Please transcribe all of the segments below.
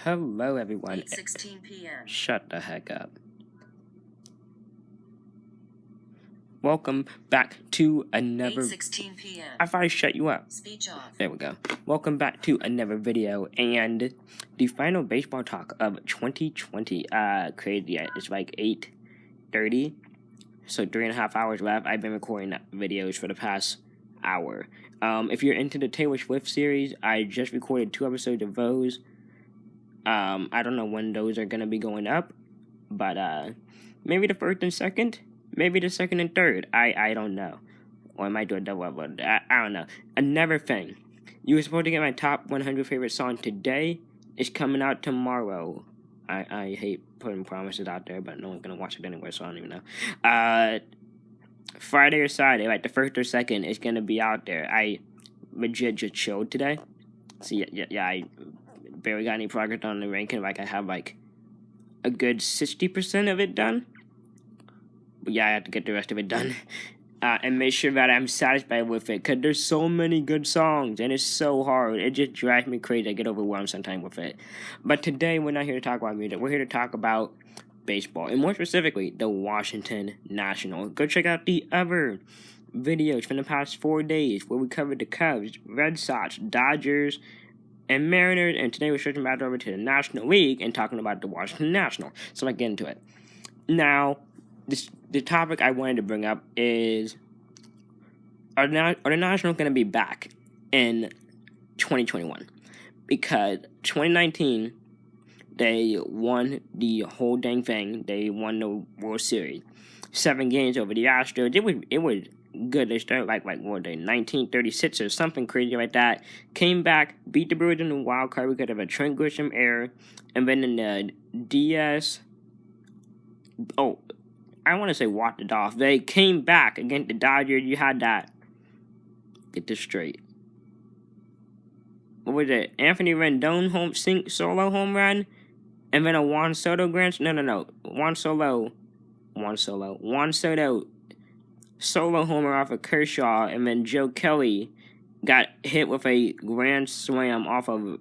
Hello, everyone. 8:16 p.m. Shut the heck up. Welcome back to another... 8:16 p.m. I thought I shut you up. Speech off. There we go. Welcome back to another video, and the final baseball talk of 2020. Crazy. It's like 8:30, so 3.5 hours left. I've been recording videos for the past hour. If you're into the Taylor Swift series, I just recorded 2 episodes of those. I don't know when those are gonna be going up, but maybe the first and second, maybe the second and third. I don't know, or I might do a double upload. I don't know. Another thing, you were supposed to get my top 100 favorite song today. It's coming out tomorrow. I hate putting promises out there, but no one's gonna watch it anyway, so I don't even know. Friday or Saturday, like the first or second, is gonna be out there. I legit just chilled today. So yeah, I barely got any progress on the ranking. Like I have like a good 60% of it done. But yeah, I have to get the rest of it done. And make sure that I'm satisfied with it. Because there's so many good songs. And it's so hard. It just drives me crazy. I get overwhelmed sometimes with it. But today, we're not here to talk about music. We're here to talk about baseball. And more specifically, the Washington Nationals. Go check out the other videos from the past 4 days. Where we covered the Cubs, Red Sox, Dodgers, and Mariners. And today, we're switching back over to the National League and talking about the Washington Nationals. So let's get into it. Now, the topic I wanted to bring up is, are the Nationals going to be back in 2021? Because 2019, they won the whole dang thing. They won the World Series. 7 games over the Astros. It was good. They started like what were they, 1936 or something crazy like that. Came back, beat the Brewers in the wild card because of a Trent Grisham error. And then in the DS... Oh, I want to say walked it off. They came back against the Dodgers. You had that. Get this straight. What was it? Anthony Rendon solo home run? And then a Juan Soto grand... No. Juan Soto solo homer off of Kershaw. And then Joe Kelly got hit with a grand slam off of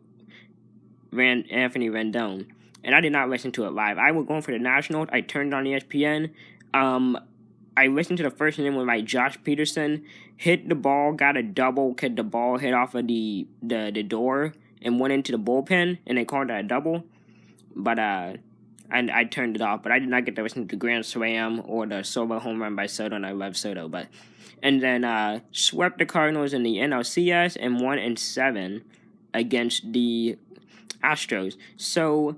Anthony Rendon. And I did not listen to it live. I was going for the Nationals. I turned on ESPN. I listened to the first inning when Josh Peterson hit the ball, got a double because the ball hit off of the door and went into the bullpen, and they called that a double. But I turned it off. But I did not get to listen to the grand slam or the solo home run by Soto, and I love Soto. And then swept the Cardinals in the NLCS and 1-7 against the Astros. So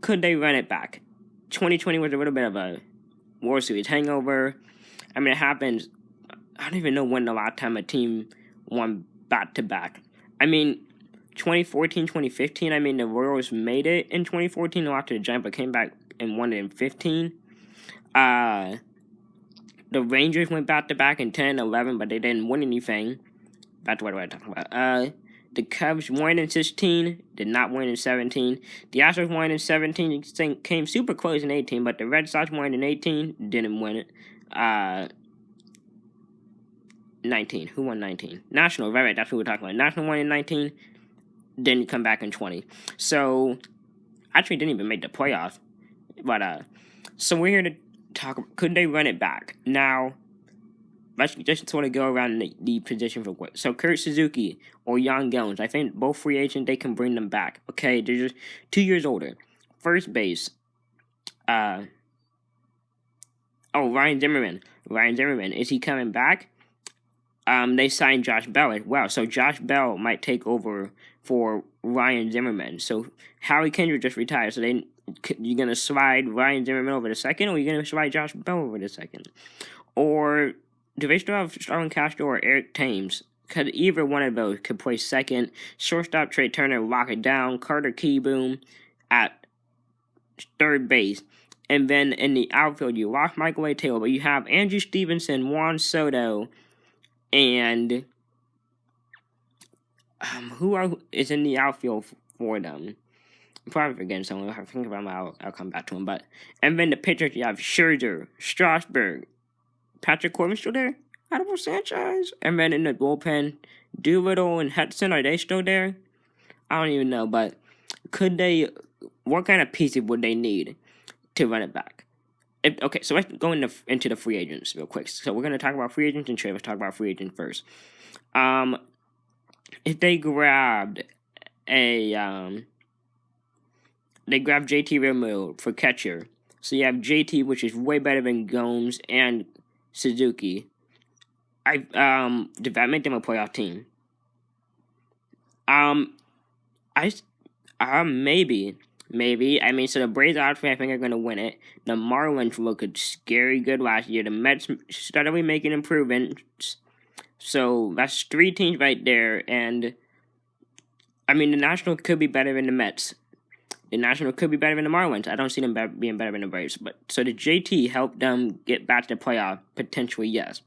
could they run it back? 2020 was a little bit of a World Series hangover. I mean, it happens. I don't even know when the last time a team won back-to-back. I mean, 2014, 2015, I mean, the Royals made it in 2014 after the Giants, but came back and won it in 15. The Rangers went back-to-back in 10 and 11, but they didn't win anything. That's what I'm talking about. The Cubs won in 16, did not win in 17. The Astros won in 17, came super close in 18, but the Red Sox won in 18, didn't win it. 19, who won 19? National, right, that's who we're talking about. National won in 19, didn't come back in 20. So, actually didn't even make the playoffs. But, so we're here to talk, could they run it back? Now, let's just sort of go around the position real quick. So, Kurt Suzuki or Jan Gomes, I think both free agents, they can bring them back. Okay, they're just 2 years older. First base, Ryan Zimmerman. Ryan Zimmerman, is he coming back? They signed Josh Bell as well. So, Josh Bell might take over for Ryan Zimmerman. So, Howie Kendrick just retired. So, you're going to slide Ryan Zimmerman over to second, or you're going to slide Josh Bell over to second? Or do they still have Starlin Castro or Eric Thames? Because either one of those could play second. Shortstop, Trey Turner, lock it down. Carter Kieboom at third base. And then in the outfield, you lost Michael A. Taylor, but you have Andrew Stevenson, Juan Soto, and who is in the outfield for them? I'm probably forgetting someone. If I think about them, I'll come back to him. And then the pitchers, you have Scherzer, Strasburg, Patrick Corbin still there? Adolfo Sanchez. And then in the bullpen, Doolittle and Hudson, are they still there? I don't even know, but what kind of pieces would they need to run it back? Okay, so let's go into the free agents real quick. So we're going to talk about free agents and trade. Let's talk about free agents first. If they grabbed they grabbed JT Realmuto for catcher. So you have JT, which is way better than Gomes and Suzuki. Did that make them a playoff team? Maybe. I mean, so the Braves obviously I think are going to win it. The Marlins looked scary good last year. The Mets steadily making improvements. So that's 3 teams right there. And, I mean, the Nationals could be better than the Mets. The Nationals could be better than the Marlins. I don't see them being better than the Braves. But so the JT help them get back to the playoff? Potentially, yes.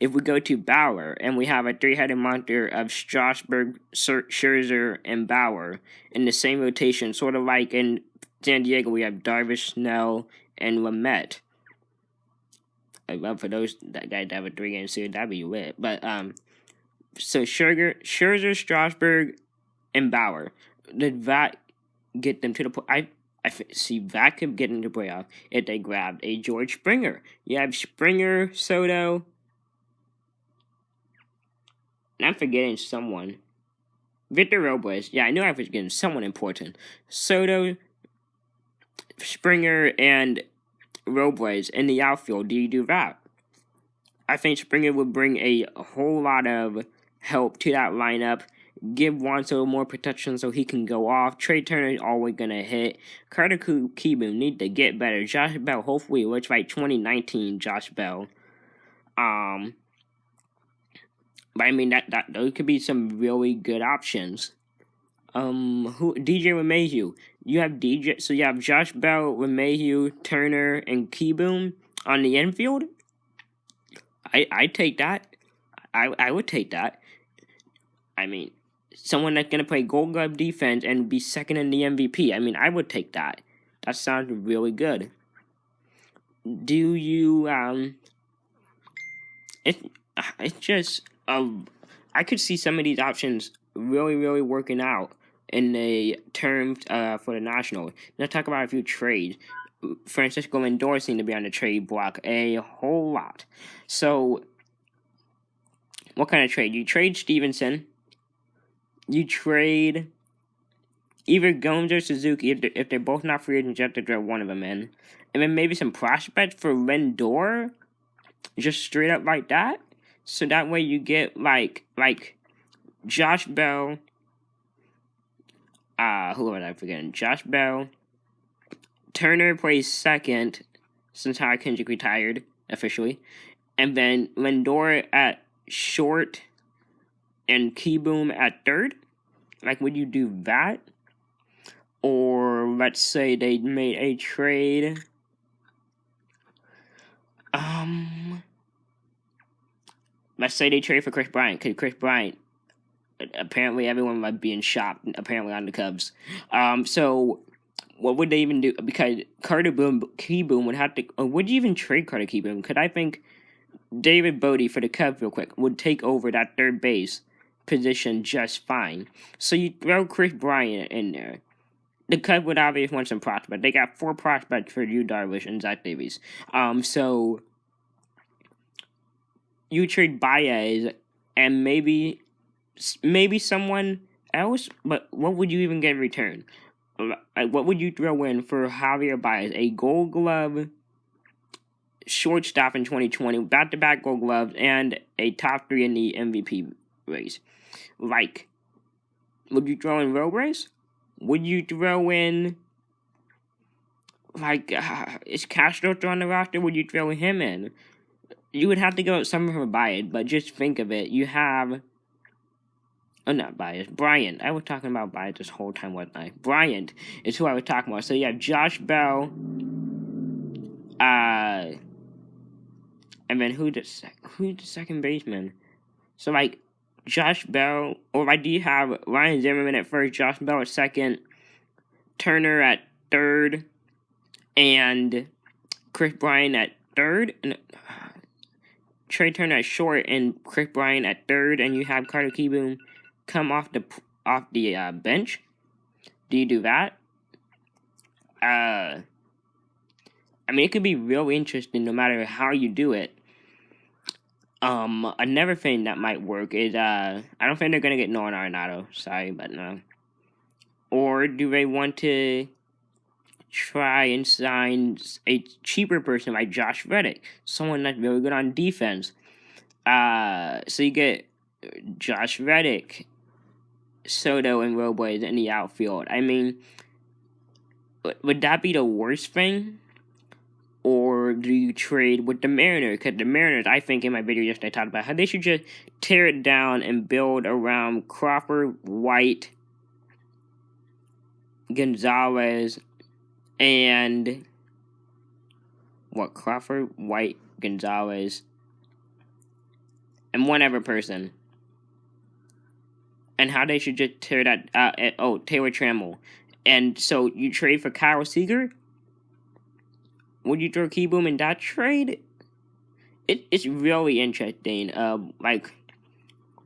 If we go to Bauer, and we have a 3-headed monster of Strasburg, Scherzer, and Bauer in the same rotation, sort of like in San Diego, we have Darvish, Snell, and Lamet. I'd love for that guy to have a 3-game series. That'd be lit. But so Scherzer, Strasburg, and Bauer. Did that get them to the I see that could get into playoff if they grabbed a George Springer. You have Springer, Soto. And I'm forgetting someone. Victor Robles. Yeah, I knew I was getting someone important. Soto, Springer, and Robles in the outfield. Do you do that? I think Springer would bring a whole lot of help to that lineup. Give Juan Soto more protection so he can go off. Trey Turner is always going to hit. Carter Kieboom need to get better. Josh Bell, hopefully, looks like 2019 Josh Bell. But I mean, that those could be some really good options. DJ LeMahieu. You have DJ, so you have Josh Bell, LeMahieu, Turner, and Kieboom on the infield. I'd take that. I would take that. I mean, someone that's gonna play Gold Glove defense and be second in the MVP. I mean, I would take that. That sounds really good. Do you It's just I could see some of these options really, really working out in the terms for the Nationals. Let's talk about a few trades. Francisco Lindor seemed to be on the trade block a whole lot. So, what kind of trade? You trade Stevenson. You trade either Gomes or Suzuki. If they're both not free agents, you have to throw one of them in. And then maybe some prospects for Lindor. Just straight up like that. So that way you get like Josh Bell. Who was I forgetting? Josh Bell. Turner plays second since Howard Kendrick retired officially. And then Lindor at short and Kieboom at third. Like, would you do that? Or let's say they made a trade. Let's say they trade for Chris Bryant, because Chris Bryant, apparently everyone might be in shock, apparently on the Cubs. So what would they even do? Because Carter Kieboom would have to, or would you even trade Carter Kieboom? Because I think David Bodie for the Cubs real quick would take over that third base position just fine. So you throw Chris Bryant in there. The Cubs would obviously want some prospects. They got 4 prospects for Yu Darvish and Zach Davies. So you trade Baez and maybe someone else, but what would you even get in return? Like, what would you throw in for Javier Baez? A Gold Glove shortstop in 2020, back-to-back Gold Gloves, and a top 3 in the MVP race. Like, would you throw in Robles? Would you throw in, like, is Castro on the roster? Would you throw him in? You would have to go with someone from Baez, but just think of it. You have, not Baez, Bryant. I was talking about Baez this whole time, wasn't I? Bryant is who I was talking about. So you have Josh Bell, and then who's the second baseman? So, like, Josh Bell, or like, do you have Ryan Zimmerman at first, Josh Bell at second, Turner at third, and Chris Bryant at third, and Trey Turner at short, and Chris Bryant at third, and you have Carter Kieboom come off the bench? Do you do that? I mean, it could be real interesting no matter how you do it. Another thing that might work is, I don't think they're gonna get Nolan Arenado. Sorry, but no. Or do they want to try and sign a cheaper person like Josh Reddick, someone that's really good on defense? So you get Josh Reddick, Soto, and Robles in the outfield. I mean, would that be the worst thing? Or do you trade with the Mariners? Because the Mariners, I think in my video yesterday, I talked about how they should just tear it down and build around Crawford, White, Gonzalez, and Crawford, White, Gonzalez, and one other person. And how they should just tear that Taylor Trammell. And so you trade for Kyle Seager? Would you throw Kieboom in that trade? It's really interesting, like,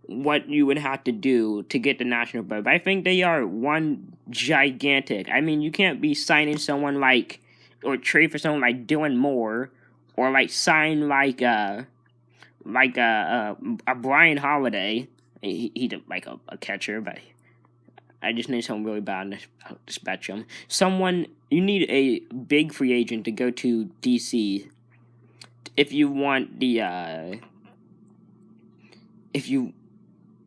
what you would have to do to get the National Bird. But I think they are one gigantic. I mean, you can't be signing someone like, or trade for someone like Dylan Moore, or like sign like a Brian Holiday. He's like a catcher, but I just need someone really bad in the spectrum. You need a big free agent to go to DC if you want if you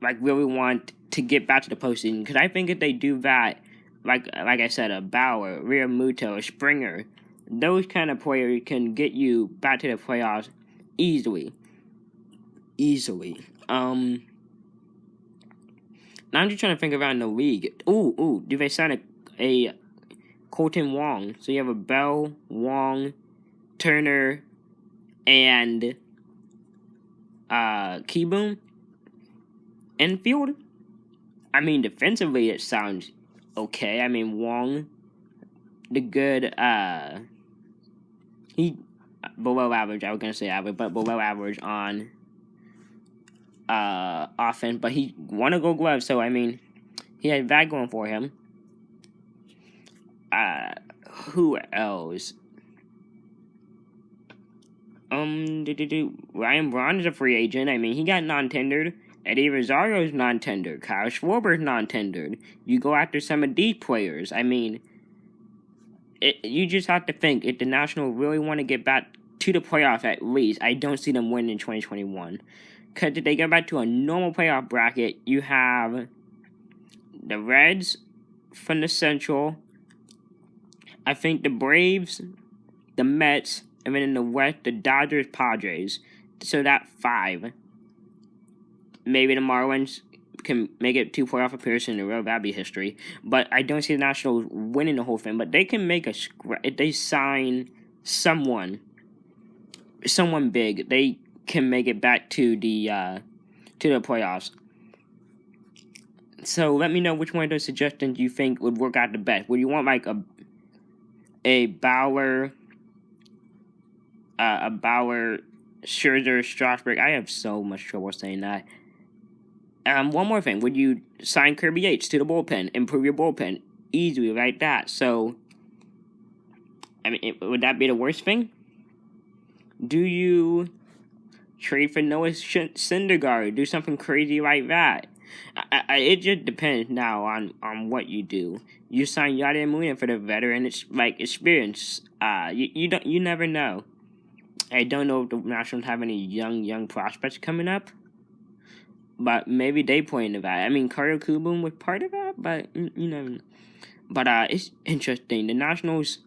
like really want to get back to the postseason. Because I think if they do that, like I said, a Bauer, Realmuto, a Springer, those kind of players can get you back to the playoffs easily. Now I'm just trying to think around the league. Ooh, do they sign a Colton Wong? So you have a Bell, Wong, Turner, and Kieboom infield. I mean, defensively it sounds okay. I mean, Wong, the good, he below average. I was gonna say average, but below average on offense. But he won a Gold Glove, so I mean, he had that going for him. Who else? Ryan Braun is a free agent. I mean, he got non-tendered. Eddie Rosario's non-tendered. Kyle Schwarber's non-tendered. You go after some of these players. I mean, you just have to think, if the Nationals really want to get back to the playoffs at least, I don't see them winning in 2021. Because if they get back to a normal playoff bracket, you have the Reds from the Central, I think the Braves, the Mets, and then in the West, the Dodgers, Padres. So that 5. Maybe the Marlins can make it 2 playoff appearances in a row. That'd be history. But I don't see the Nationals winning the whole thing. But they can make if they sign someone big, they can make it back to the playoffs. So let me know which one of those suggestions you think would work out the best. Would you want like a Bauer, Scherzer, Strasburg? I have so much trouble saying that. One more thing. Would you sign Kirby Yates to the bullpen? Improve your bullpen easily like that. So, I mean, would that be the worst thing? Do you trade for Noah Syndergaard? Do something crazy like that? It just depends now on what you do. You sign Yadier Molina for the veteran experience. You never know. I don't know if the Nationals have any young prospects coming up, but maybe they play into that. I mean, Carter Kieboom was part of that, but you know. But it's interesting. The Nationals,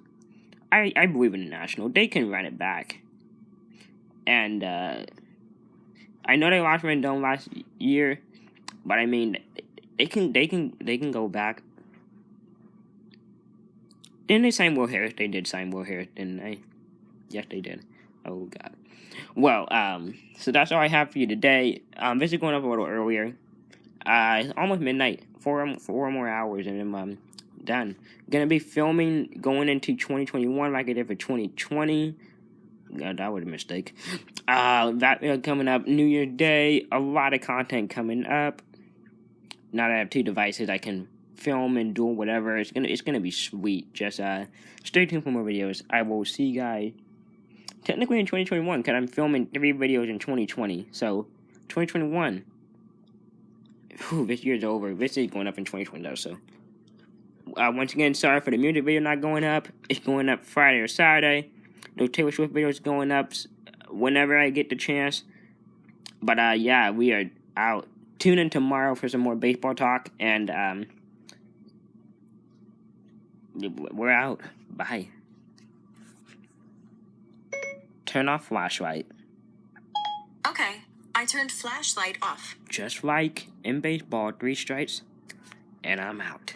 I believe in the Nationals. They can run it back, and I know they lost Rendon last year, but I mean, they can go back. Didn't they sign Will Harris? They did sign Will Harris, didn't they? Yes, they did. Oh, God. Well, so that's all I have for you today. This is going up a little earlier. It's almost midnight. Four more hours, and then I'm done. Gonna be filming going into 2021 like I did for 2020. God, that was a mistake. That coming up. New Year's Day. A lot of content coming up. Now that I have 2 devices, I can film and do whatever. It's gonna be sweet. Just stay tuned for more videos. I will see you guys technically in 2021 because I'm filming 3 videos in 2020. So 2021. Whew, this year's over. This is going up in 2020 though. So once again, sorry for the music video not going up. It's going up Friday or Saturday. The Taylor Swift video is going up whenever I get the chance. But yeah, we are out. Tune in tomorrow for some more baseball talk, and we're out. Bye. Turn off flashlight. Okay, I turned flashlight off. Just like in baseball, 3 strikes, and I'm out.